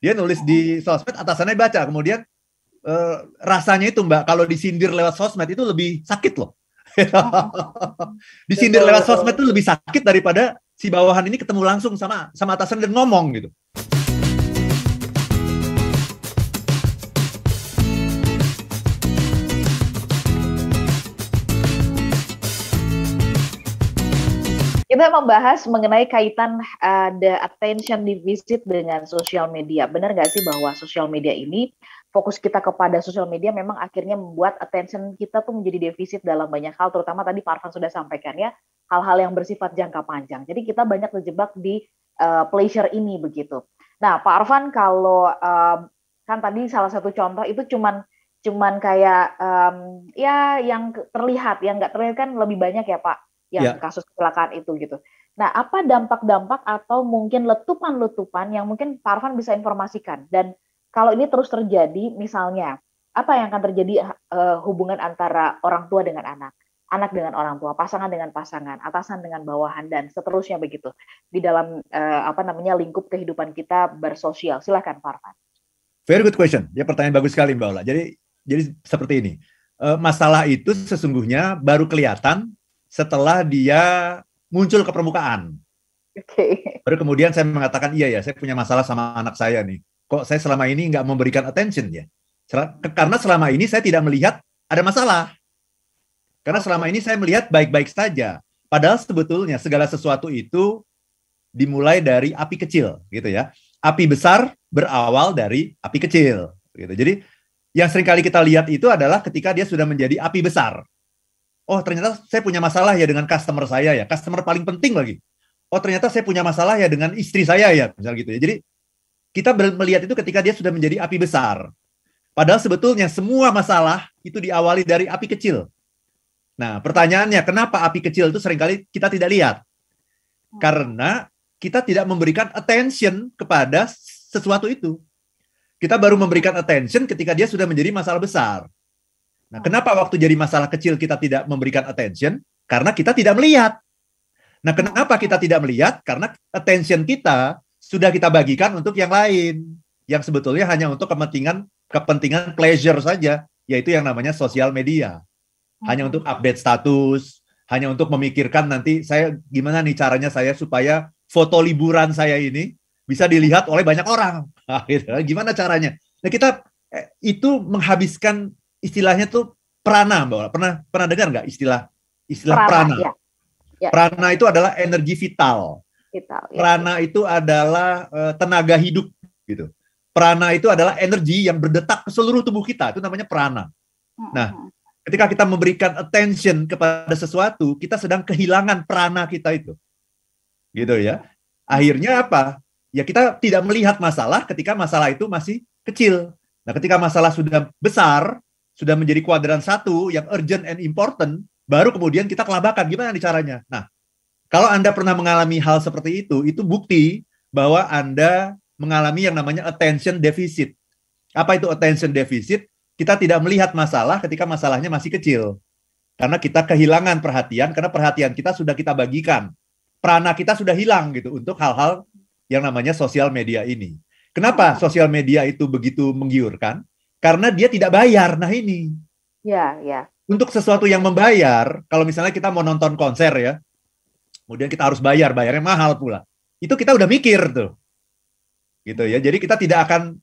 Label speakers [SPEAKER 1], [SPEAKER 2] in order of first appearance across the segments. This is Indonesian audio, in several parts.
[SPEAKER 1] Dia nulis di sosmed, atasannya baca. Kemudian rasanya itu Mbak, kalau disindir lewat sosmed itu lebih sakit loh. Disindir lewat sosmed itu lebih sakit daripada si bawahan ini ketemu langsung sama atasan dan ngomong gitu.
[SPEAKER 2] Kita membahas mengenai kaitan the attention deficit dengan sosial media. Benar nggak sih bahwa sosial media ini, fokus kita kepada sosial media memang akhirnya membuat attention kita tuh menjadi defisit dalam banyak hal, terutama tadi Pak Arfan sudah sampaikan ya, hal-hal yang bersifat jangka panjang. Jadi kita banyak terjebak di pleasure ini begitu. Nah Pak Arfan, kalau kan tadi salah satu contoh itu cuman kayak ya yang terlihat, yang nggak terlihat kan lebih banyak ya Pak. Yang kasus kecelakaan itu gitu. Nah, apa dampak-dampak atau mungkin letupan-letupan yang mungkin Pak Arfan bisa informasikan? Dan kalau ini terus terjadi, misalnya, apa yang akan terjadi hubungan antara orang tua dengan anak dengan orang tua, pasangan dengan pasangan, atasan dengan bawahan, dan seterusnya begitu di dalam lingkup kehidupan kita bersosial. Silakan Pak Arfan.
[SPEAKER 1] Very good question. Ya, pertanyaan bagus sekali Mbak Ola. Jadi seperti ini. Masalah itu sesungguhnya baru kelihatan setelah dia muncul ke permukaan. Baru kemudian saya mengatakan, iya ya, saya punya masalah sama anak saya nih. Kok saya selama ini nggak memberikan attention ya? Karena selama ini saya tidak melihat ada masalah. Karena selama ini saya melihat baik-baik saja. Padahal sebetulnya segala sesuatu itu dimulai dari api kecil, gitu ya. Api besar berawal dari api kecil, gitu. Jadi yang seringkali kita lihat itu adalah ketika dia sudah menjadi api besar. Oh, ternyata saya punya masalah ya dengan customer saya ya. Customer paling penting lagi. Oh, ternyata saya punya masalah ya dengan istri saya ya. Misal gitu ya. Jadi, kita melihat itu ketika dia sudah menjadi api besar. Padahal sebetulnya semua masalah itu diawali dari api kecil. Nah, pertanyaannya, kenapa api kecil itu seringkali kita tidak lihat? Karena kita tidak memberikan attention kepada sesuatu itu. Kita baru memberikan attention ketika dia sudah menjadi masalah besar. Nah, kenapa waktu jadi masalah kecil kita tidak memberikan attention? Karena kita tidak melihat. Nah, kenapa kita tidak melihat? Karena attention kita sudah kita bagikan untuk yang lain, yang sebetulnya hanya untuk kepentingan pleasure saja, yaitu yang namanya sosial media. Hanya untuk update status, hanya untuk memikirkan nanti saya gimana nih caranya saya supaya foto liburan saya ini bisa dilihat oleh banyak orang. Nah, gitu. Gimana caranya? Nah, kita itu menghabiskan istilahnya tuh prana, Mbak Ola. Pernah dengar nggak istilah prana? Ya. Ya. Prana itu adalah energi vital. Prana itu adalah tenaga hidup, gitu. Prana itu adalah energi yang berdetak ke seluruh tubuh kita. Itu namanya prana. Nah, ketika kita memberikan attention kepada sesuatu, kita sedang kehilangan prana kita itu, gitu ya. Akhirnya apa? Ya kita tidak melihat masalah ketika masalah itu masih kecil. Nah, ketika masalah sudah besar, sudah menjadi kuadran 1 yang urgent and important, baru kemudian kita kelabakan. Gimana nih caranya? Nah, kalau Anda pernah mengalami hal seperti itu bukti bahwa Anda mengalami yang namanya attention deficit. Apa itu attention deficit? Kita tidak melihat masalah ketika masalahnya masih kecil. Karena kita kehilangan perhatian, karena perhatian kita sudah kita bagikan. Prana kita sudah hilang gitu untuk hal-hal yang namanya sosial media ini. Kenapa sosial media itu begitu menggiurkan? Karena dia tidak bayar. Nah ini.
[SPEAKER 2] Ya, ya.
[SPEAKER 1] Untuk sesuatu yang membayar, kalau misalnya kita mau nonton konser ya, kemudian kita harus bayarnya mahal pula. Itu kita udah mikir tuh. Gitu ya. Jadi kita tidak akan,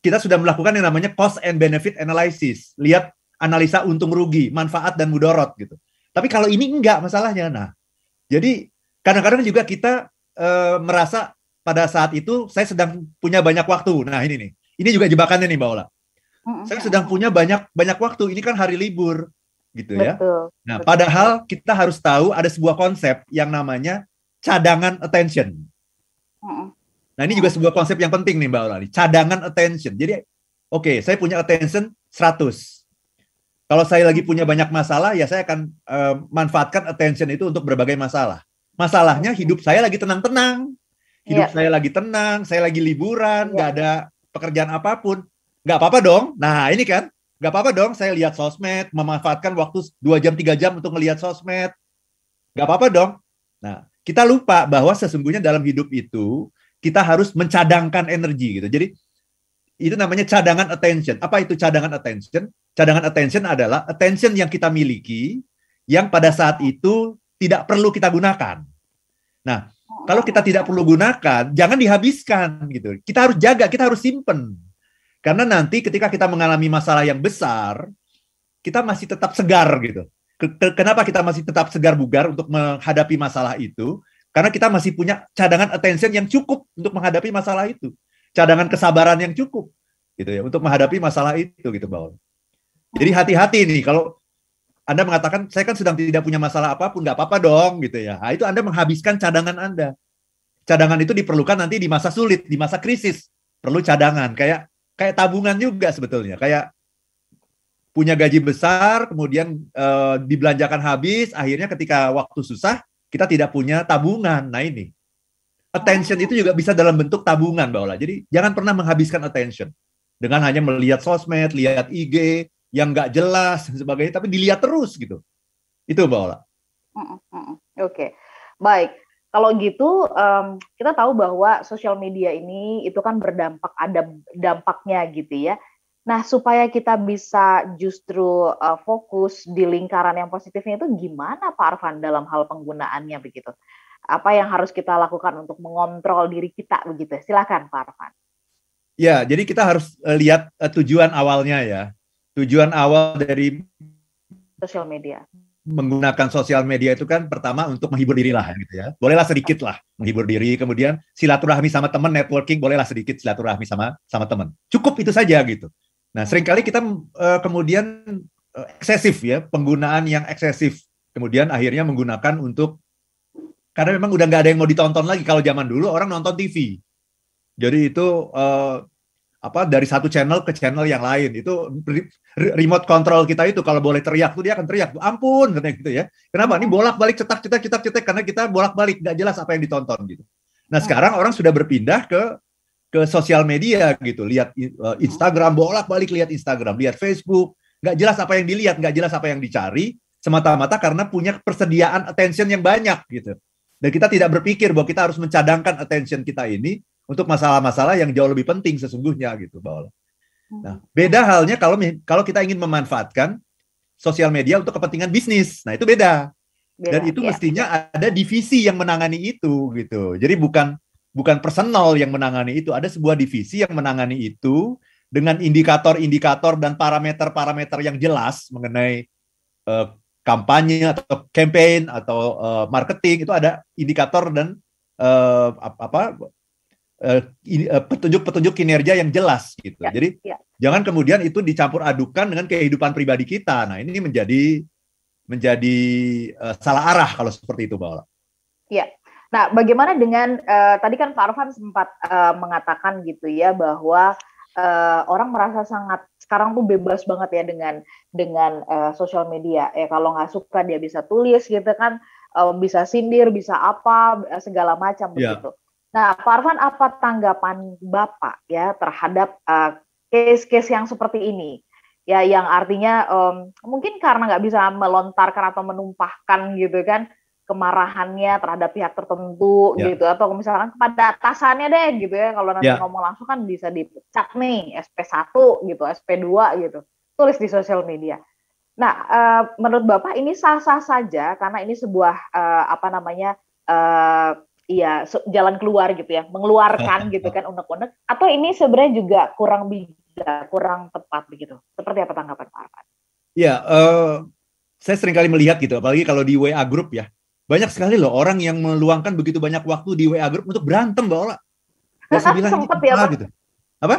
[SPEAKER 1] kita sudah melakukan yang namanya cost and benefit analysis. Lihat analisa untung rugi, manfaat dan mudorot gitu. Tapi kalau ini enggak masalahnya. Nah, jadi kadang-kadang juga kita merasa pada saat itu saya sedang punya banyak waktu. Nah ini nih. Ini juga jebakannya nih Mbak Ola. Saya sedang punya banyak waktu. Ini kan hari libur, gitu ya. Nah, padahal kita harus tahu ada sebuah konsep yang namanya cadangan attention. Nah, ini juga sebuah konsep yang penting nih Mbak Ola. Cadangan attention. Jadi, oke, saya punya attention 100. Kalau saya lagi punya banyak masalah, ya saya akan manfaatkan attention itu untuk berbagai masalah. Masalahnya hidup saya lagi tenang-tenang. Hidup saya lagi tenang, saya lagi liburan, nggak ada pekerjaan apapun. Nggak apa-apa dong. Nah ini kan, nggak apa-apa dong saya lihat sosmed, memanfaatkan waktu 2 jam, 3 jam untuk ngelihat sosmed. Nggak apa-apa dong. Nah, kita lupa bahwa sesungguhnya dalam hidup itu, kita harus mencadangkan energi gitu. Jadi itu namanya cadangan attention. Apa itu cadangan attention? Cadangan attention adalah attention yang kita miliki yang pada saat itu tidak perlu kita gunakan. Nah, kalau kita tidak perlu gunakan, jangan dihabiskan gitu. Kita harus jaga, kita harus simpen. Karena nanti ketika kita mengalami masalah yang besar, kita masih tetap segar gitu. Kenapa kita masih tetap segar bugar untuk menghadapi masalah itu? Karena kita masih punya cadangan attention yang cukup untuk menghadapi masalah itu. Cadangan kesabaran yang cukup gitu ya untuk menghadapi masalah itu gitu, Mbak. Jadi hati-hati nih kalau Anda mengatakan saya kan sedang tidak punya masalah apapun, nggak apa-apa dong gitu ya. Nah, itu Anda menghabiskan cadangan Anda. Cadangan itu diperlukan nanti di masa sulit, di masa krisis. Perlu cadangan, kayak tabungan juga sebetulnya. Kayak punya gaji besar, kemudian dibelanjakan habis, akhirnya ketika waktu susah kita tidak punya tabungan. Nah ini attention itu juga bisa dalam bentuk tabungan, Mbak Ola. Jadi jangan pernah menghabiskan attention dengan hanya melihat sosmed, lihat IG yang nggak jelas dan sebagainya, tapi dilihat terus gitu. Itu, Mbak Ola.
[SPEAKER 2] Oke, baik. Kalau gitu kita tahu bahwa sosial media ini itu kan berdampak, ada dampaknya gitu ya. Nah, supaya kita bisa justru fokus di lingkaran yang positifnya itu gimana Pak Arfan dalam hal penggunaannya begitu? Apa yang harus kita lakukan untuk mengontrol diri kita begitu? Silakan Pak Arfan.
[SPEAKER 1] Ya, jadi kita harus lihat tujuan awalnya ya. Tujuan awal dari
[SPEAKER 2] sosial media.
[SPEAKER 1] Menggunakan sosial media itu kan pertama untuk menghibur diri lah gitu ya. Bolehlah sedikit lah menghibur diri, kemudian silaturahmi sama teman, networking, bolehlah sedikit silaturahmi sama teman. Cukup itu saja gitu. Nah, seringkali kita kemudian eksesif ya, penggunaan yang eksesif. Kemudian akhirnya menggunakan untuk karena memang udah nggak ada yang mau ditonton lagi. Kalau zaman dulu orang nonton TV. Jadi itu dari satu channel ke channel yang lain. Itu remote control kita itu kalau boleh teriak tuh dia akan teriak. Ampun katanya gitu ya. Kenapa? Ini bolak-balik cetak karena kita bolak-balik nggak jelas apa yang ditonton gitu. Nah, sekarang orang sudah berpindah ke sosial media gitu. Lihat Instagram, bolak-balik lihat Instagram, lihat Facebook, nggak jelas apa yang dilihat, nggak jelas apa yang dicari, semata-mata karena punya persediaan attention yang banyak gitu. Dan kita tidak berpikir bahwa kita harus mencadangkan attention kita ini untuk masalah-masalah yang jauh lebih penting sesungguhnya gitu, Mbak Ola. Nah, beda halnya kalau kita ingin memanfaatkan sosial media untuk kepentingan bisnis. Nah, itu beda. Dan itu mestinya ada divisi yang menangani itu gitu. Jadi bukan personal yang menangani itu, ada sebuah divisi yang menangani itu dengan indikator-indikator dan parameter-parameter yang jelas mengenai kampanye atau campaign atau marketing. Itu ada indikator dan petunjuk-petunjuk kinerja yang jelas gitu. Jadi jangan kemudian itu dicampur adukan dengan kehidupan pribadi kita. Nah, ini menjadi salah arah kalau seperti itu, Mbak Ola.
[SPEAKER 2] Iya. Nah, bagaimana dengan tadi kan Pak Arfan sempat mengatakan gitu ya bahwa orang merasa sangat sekarang tuh bebas banget ya dengan sosial media. Ya kalau nggak suka dia bisa tulis gitu kan, bisa sindir, bisa apa segala macam begitu. Nah, Pak Arfan, apa tanggapan Bapak ya terhadap case-case yang seperti ini? Ya, yang artinya mungkin karena nggak bisa melontarkan atau menumpahkan gitu kan kemarahannya terhadap pihak tertentu gitu, atau misalkan kepada atasannya deh gitu ya, kalau nanti ngomong langsung kan bisa dipecat nih, SP1 gitu, SP2 gitu, tulis di sosial media. Nah, menurut Bapak ini sah-sah saja karena ini sebuah jalan keluar gitu ya, mengeluarkan gitu kan unek-unek, atau ini sebenarnya juga kurang bijak, kurang tepat begitu. Seperti apa tanggapan Pak Arfan?
[SPEAKER 1] Ya, saya seringkali melihat gitu, apalagi kalau di WA Group ya, banyak sekali loh orang yang meluangkan begitu banyak waktu di WA Group untuk berantem, Mbak Ola. Saya bilang
[SPEAKER 2] sempet ya, Pak?
[SPEAKER 1] Gitu. Apa?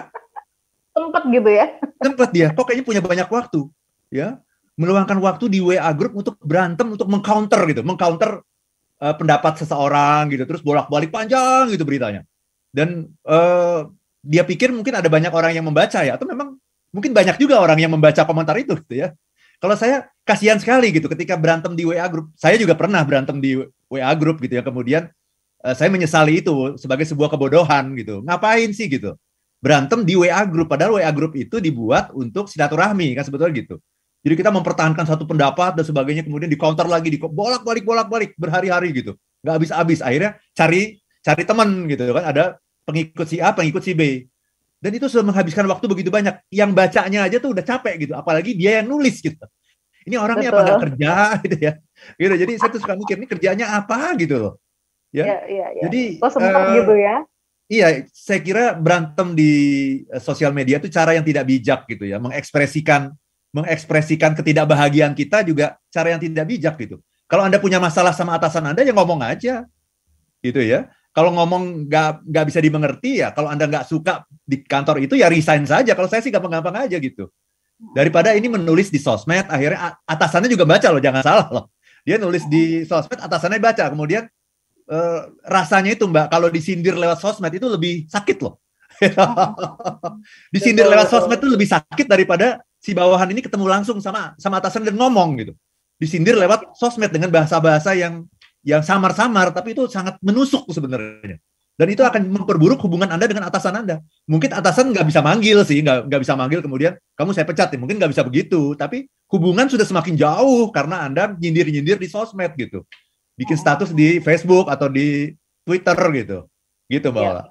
[SPEAKER 2] Sempet gitu ya?
[SPEAKER 1] Sempet dia, kok kayaknya punya banyak waktu, ya, meluangkan waktu di WA Group untuk berantem, untuk mengcounter pendapat seseorang gitu, terus bolak-balik panjang gitu beritanya. Dan dia pikir mungkin ada banyak orang yang membaca ya, atau memang mungkin banyak juga orang yang membaca komentar itu gitu ya. Kalau saya kasihan sekali gitu ketika berantem di WA Group. Saya juga pernah berantem di WA Group gitu ya. Kemudian saya menyesali itu sebagai sebuah kebodohan gitu. Ngapain sih gitu? Berantem di WA Group, padahal WA Group itu dibuat untuk silaturahmi kan sebetulnya gitu. Jadi kita mempertahankan satu pendapat dan sebagainya, kemudian di counter lagi, bolak-balik berhari-hari gitu. Nggak habis-habis. Akhirnya cari teman gitu kan. Ada pengikut si A, pengikut si B. Dan itu sudah menghabiskan waktu begitu banyak. Yang bacanya aja tuh udah capek gitu, apalagi dia yang nulis gitu. Ini orangnya apa nggak kerja gitu ya. Gitu. Jadi saya tuh suka mikir ini kerjanya apa gitu loh. Ya. Jadi
[SPEAKER 2] sempat gitu ya.
[SPEAKER 1] Iya, saya kira berantem di sosial media itu cara yang tidak bijak gitu ya, mengekspresikan ketidakbahagiaan kita juga cara yang tidak bijak gitu. Kalau Anda punya masalah sama atasan Anda, ya ngomong aja, gitu ya. Kalau ngomong nggak bisa dimengerti ya, kalau Anda nggak suka di kantor itu ya resign saja. Kalau saya sih gampang-gampang aja gitu. Daripada ini menulis di sosmed, akhirnya atasannya juga baca loh, jangan salah loh. Dia nulis di sosmed, atasannya baca, kemudian rasanya itu Mbak, kalau disindir lewat sosmed itu lebih sakit loh. Disindir lewat sosmed itu lebih sakit daripada si bawahan ini ketemu langsung sama atasan dan ngomong gitu. Disindir lewat sosmed dengan bahasa-bahasa yang samar-samar, tapi itu sangat menusuk sebenarnya. Dan itu akan memperburuk hubungan Anda dengan atasan Anda. Mungkin atasan nggak bisa manggil sih, nggak bisa manggil kemudian kamu saya pecat, ya. Mungkin nggak bisa begitu. Tapi hubungan sudah semakin jauh karena Anda nyindir-nyindir di sosmed gitu. Bikin status di Facebook atau di Twitter gitu. Gitu Mbak Ola.